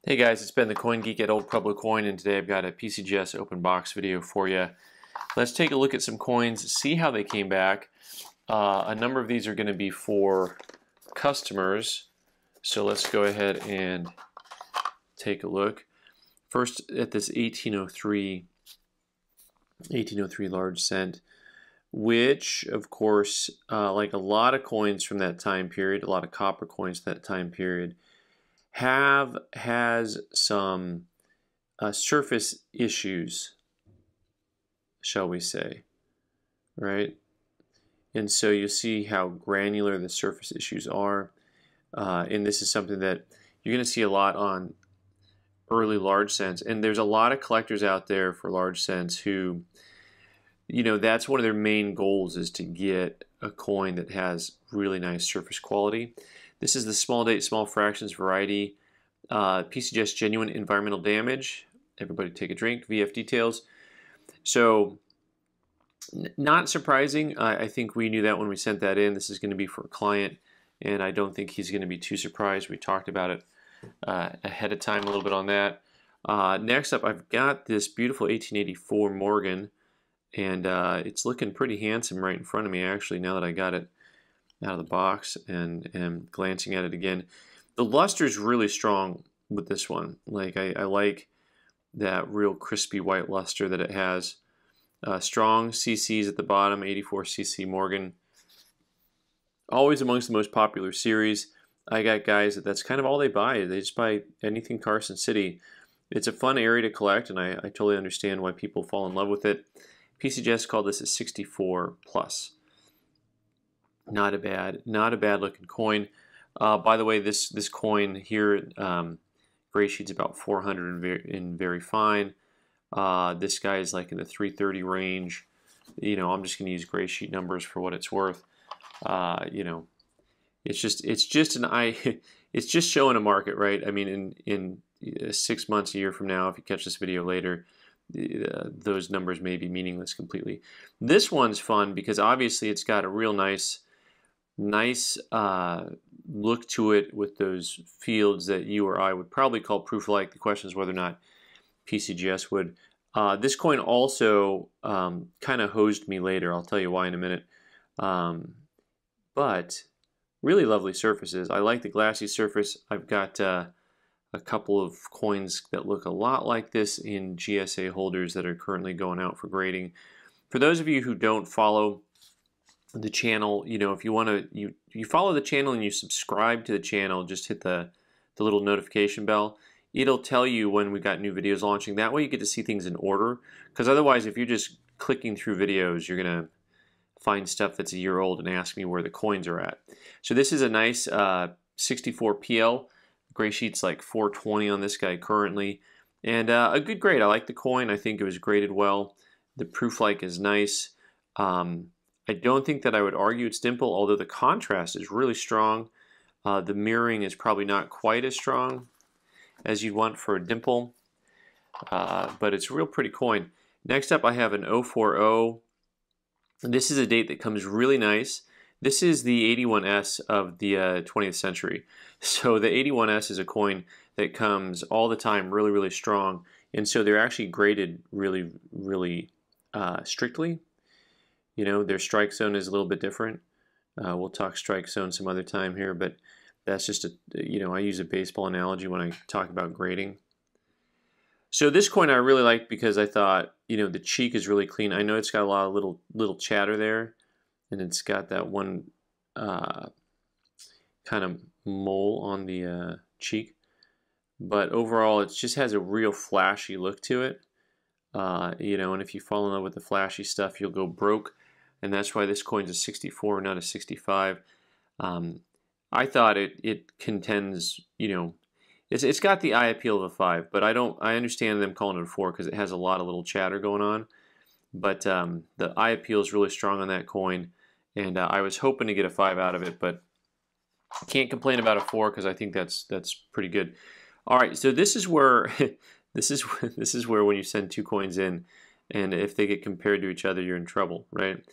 Hey guys, it's Ben the Coin Geek at Old Pueblo Coin, and today I've got a PCGS open box video for you. Let's take a look at some coins, see how they came back. A number of these are going to be for customers, so let's go ahead and take a look. First at this 1803 large cent, which of course, like a lot of coins from that time period, a lot of copper coins from that time period, has some surface issues, shall we say, right? And so you see how granular the surface issues are, and this is something that you're going to see a lot on early large cents. And there's a lot of collectors out there for large cents who, you know, that's one of their main goals, is to get a coin that has really nice surface quality. This is the small date, small fractions variety. PCGS genuine environmental damage. Everybody take a drink. VF details. So, not surprising. I think we knew that when we sent that in. This is going to be for a client, and I don't think he's going to be too surprised. We talked about it ahead of time a little bit on that. Next up, I've got this beautiful 1884 Morgan, and it's looking pretty handsome right in front of me, actually, now that I got it out of the box and am glancing at it again. The luster is really strong with this one. Like I like that real crispy white luster that it has. Strong CCs at the bottom, 84 CC Morgan. Always amongst the most popular series. I got guys that's kind of all they buy. They just buy anything Carson City. It's a fun area to collect, and I totally understand why people fall in love with it. PCGS called this a 64 plus. Not a bad looking coin. By the way, this coin here, gray sheet's about 400 in very fine. This guy is like in the 330 range. You know, I'm just going to use gray sheet numbers for what it's worth. You know, it's just it's just showing a market, right? I mean, in 6 months, a year from now, if you catch this video later, those numbers may be meaningless completely. This one's fun because obviously it's got a real nice look to it with those fields that you or I would probably call proof-like. The question is whether or not PCGS would. This coin also kind of hosed me later. I'll tell you why in a minute. But really lovely surfaces. I like the glassy surface. I've got a couple of coins that look a lot like this in GSA holders that are currently going out for grading. For those of you who don't follow the channel, you know, if you want to, you follow the channel and you subscribe to the channel, just hit the little notification bell. It'll tell you when we got new videos launching. That way you get to see things in order, because otherwise if you're just clicking through videos, you're going to find stuff that's a year old and ask me where the coins are at. So this is a nice 64 PL. Gray sheet's like 420 on this guy currently, and a good grade. I like the coin. I think it was graded well. The proof-like is nice. I don't think that I would argue it's dimple, although the contrast is really strong. The mirroring is probably not quite as strong as you'd want for a dimple, but it's a real pretty coin. Next up, I have an 040. This is a date that comes really nice. This is the 81S of the 20th century. So the 81S is a coin that comes all the time really, really strong, and so they're actually graded really, really strictly. You know, their strike zone is a little bit different. We'll talk strike zone some other time here, but that's just you know, I use a baseball analogy when I talk about grading. So this coin I really liked because I thought, you know, the cheek is really clean. I know it's got a lot of little chatter there, and it's got that one kind of mole on the cheek, but overall it just has a real flashy look to it. You know, and if you fall in love with the flashy stuff, you'll go broke. And that's why this coin's a 64, not a 65. I thought it contends, you know, it's got the eye appeal of a 5, but I understand them calling it a 4 because it has a lot of little chatter going on. But the eye appeal is really strong on that coin, and I was hoping to get a 5 out of it, but can't complain about a 4 because I think that's pretty good. All right, so this is where this is where when you send two coins in, and if they get compared to each other, you're in trouble, right?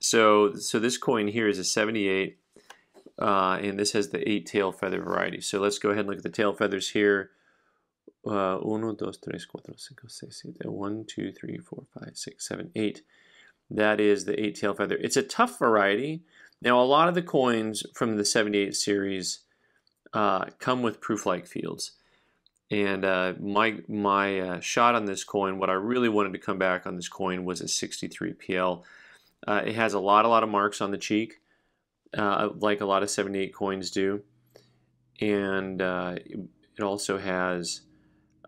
So this coin here is a 78, and this has the 8 tail feather variety. So let's go ahead and look at the tail feathers here. 1, 2, 3, 4, 5, 6, 7, 1, 2, 3, 4, 5, 6, 7, 8. That is the 8-tail feather. It's a tough variety. Now, a lot of the coins from the 78 series come with proof-like fields. And my shot on this coin, what I really wanted to come back on this coin was a 63 PL. It has a lot of marks on the cheek, like a lot of 78 coins do. And it also has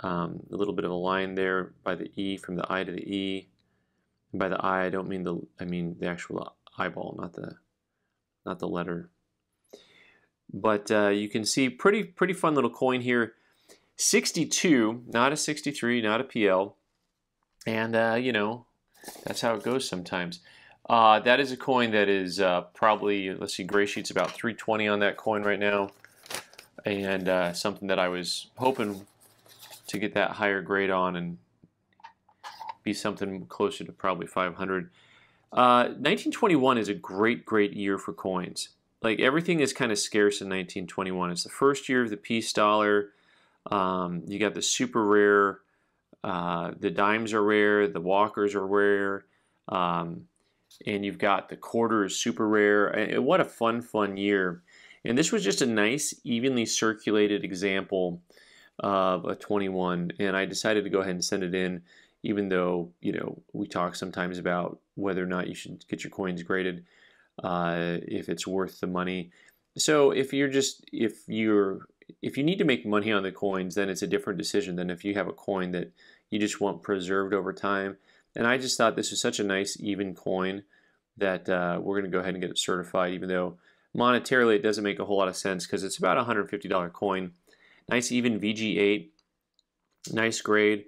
a little bit of a line there by the E, from the I to the E. And by the I, I don't mean I mean the actual eyeball, not the letter. But you can see pretty fun little coin here. 62, not a 63, not a PL. And you know, that's how it goes sometimes. That is a coin that is probably, let's see, gray sheet's about 320 on that coin right now. And something that I was hoping to get that higher grade on and be something closer to probably 500. 1921 is a great year for coins. Like, everything is kind of scarce in 1921. It's the first year of the peace dollar. You got the super rare, the dimes are rare, the walkers are rare, and you've got the quarters super rare. And what a fun year. And this was just a nice, evenly circulated example of a 21, and I decided to go ahead and send it in, even though, you know, we talk sometimes about whether or not you should get your coins graded, if it's worth the money. So if you need to make money on the coins, then it's a different decision than if you have a coin that you just want preserved over time. And I just thought this was such a nice, even coin that we're going to go ahead and get it certified, even though monetarily it doesn't make a whole lot of sense because it's about a $150 coin. Nice even VG8, nice grade.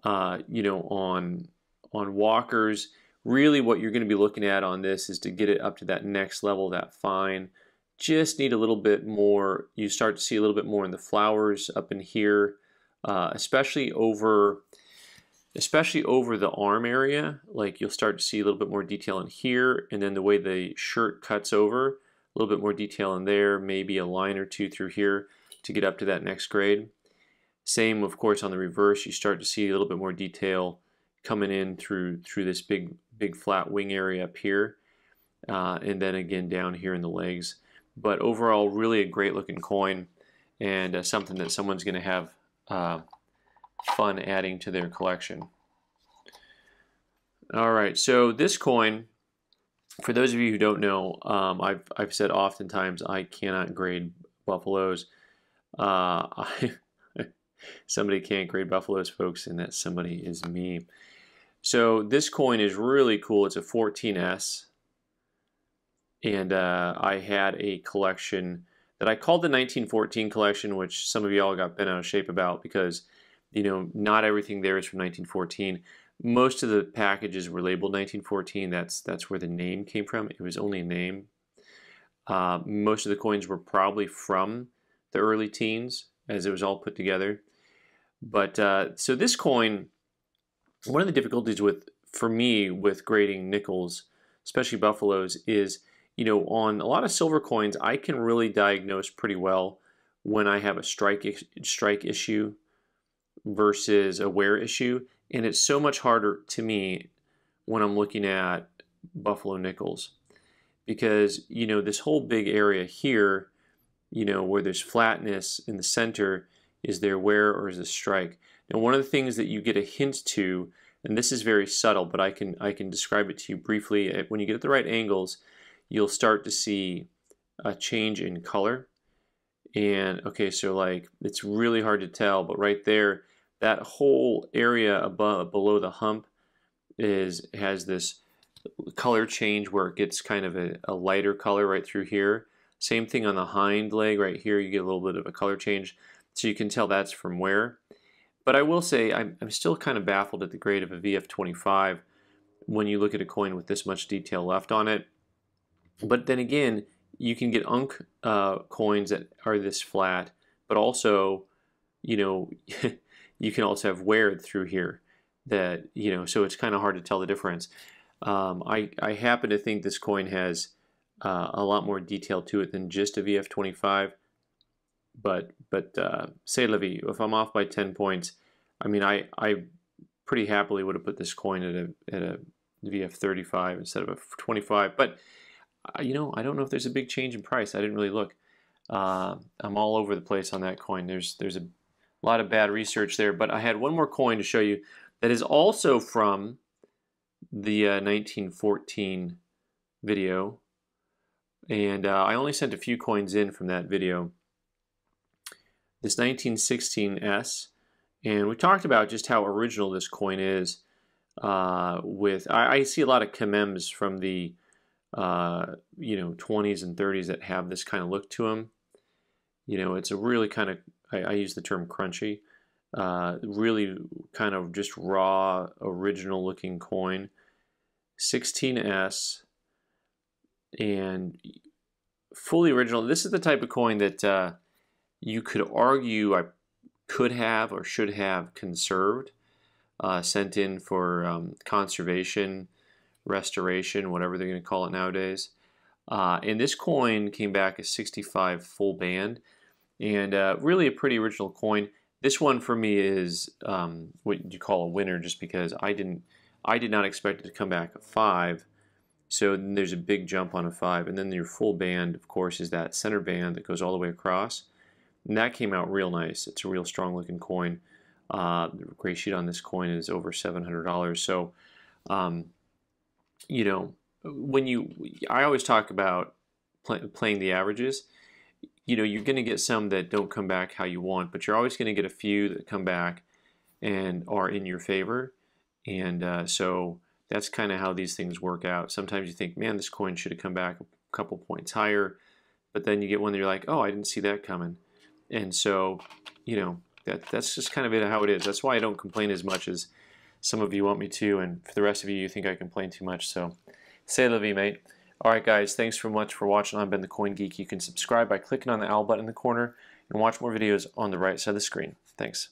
You know, on walkers, really what you're going to be looking at on this is to get it up to that next level, that fine. Just need a little bit more. You start to see a little bit more in the flowers up in here, especially over the arm area. Like, you'll start to see a little bit more detail in here, and then the way the shirt cuts over, a little bit more detail in there, maybe a line or two through here to get up to that next grade. Same, of course, on the reverse. You start to see a little bit more detail coming in through this big flat wing area up here, and then again down here in the legs. But overall, really a great looking coin, and something that someone's going to have fun adding to their collection. All right, so this coin, for those of you who don't know, I've said oftentimes I cannot grade buffaloes. Somebody can't grade buffaloes, folks, and that somebody is me. So this coin is really cool. It's a 14S, and I had a collection that I called the 1914 collection, which some of y'all got bent out of shape about because, you know, not everything there is from 1914. Most of the packages were labeled 1914. That's where the name came from. It was only a name. Most of the coins were probably from the early teens, as it was all put together. But so this coin, one of the difficulties for me with grading nickels, especially buffaloes, is, you know, on a lot of silver coins, I can really diagnose pretty well when I have a strike issue versus a wear issue, and it's so much harder to me when I'm looking at buffalo nickels, because, you know, this whole big area here, you know, where there's flatness in the center, is there wear or is it strike? Now, one of the things that you get a hint to, and this is very subtle, but I can describe it to you briefly. When you get at the right angles, you'll start to see a change in color. And okay, so like, it's really hard to tell, but right there, that whole area below the hump has this color change where it gets kind of a lighter color right through here. Same thing on the hind leg right here, you get a little bit of a color change. So you can tell that's from wear. But I will say I'm still kind of baffled at the grade of a VF25 when you look at a coin with this much detail left on it. But then again, you can get coins that are this flat, but also, you know, you can also have wear through here that, you know, so it's kind of hard to tell the difference. I happen to think this coin has a lot more detail to it than just a VF25, but c'est la vie. If I'm off by 10 points, I mean, I pretty happily would have put this coin at a VF35 instead of a 25. But you know, I don't know if there's a big change in price. I didn't really look. I'm all over the place on that coin. There's a lot of bad research there. But I had one more coin to show you that is also from the 1914 video, and I only sent a few coins in from that video. This 1916S, and we talked about just how original this coin is. I see a lot of Kamems from the 20s and 30s that have this kind of look to them. You know, it's a really kind of, I use the term crunchy, really kind of just raw, original looking coin. 16S, and fully original. This is the type of coin that you could argue I could have or should have conserved, sent in for conservation, restoration, whatever they're going to call it nowadays. And this coin came back as 65 full band, and really a pretty original coin. This one for me is what you call a winner, just because I did not expect it to come back a 5. So then there's a big jump on a 5, and then your full band, of course, is that center band that goes all the way across. And that came out real nice. It's a real strong looking coin. The gray sheet on this coin is over $700. So, you know, I always talk about playing the averages. You know, you're going to get some that don't come back how you want, but you're always going to get a few that come back and are in your favor. And so that's kind of how these things work out. Sometimes you think, man, this coin should have come back a couple points higher, but then you get one that you're like, oh, I didn't see that coming. And so, you know, that's just kind of how it is. That's why I don't complain as much as some of you want me to, and for the rest of you, you think I complain too much. So, c'est la vie, mate. All right, guys, thanks so much for watching. I've been the Coin Geek. You can subscribe by clicking on the owl button in the corner and watch more videos on the right side of the screen. Thanks.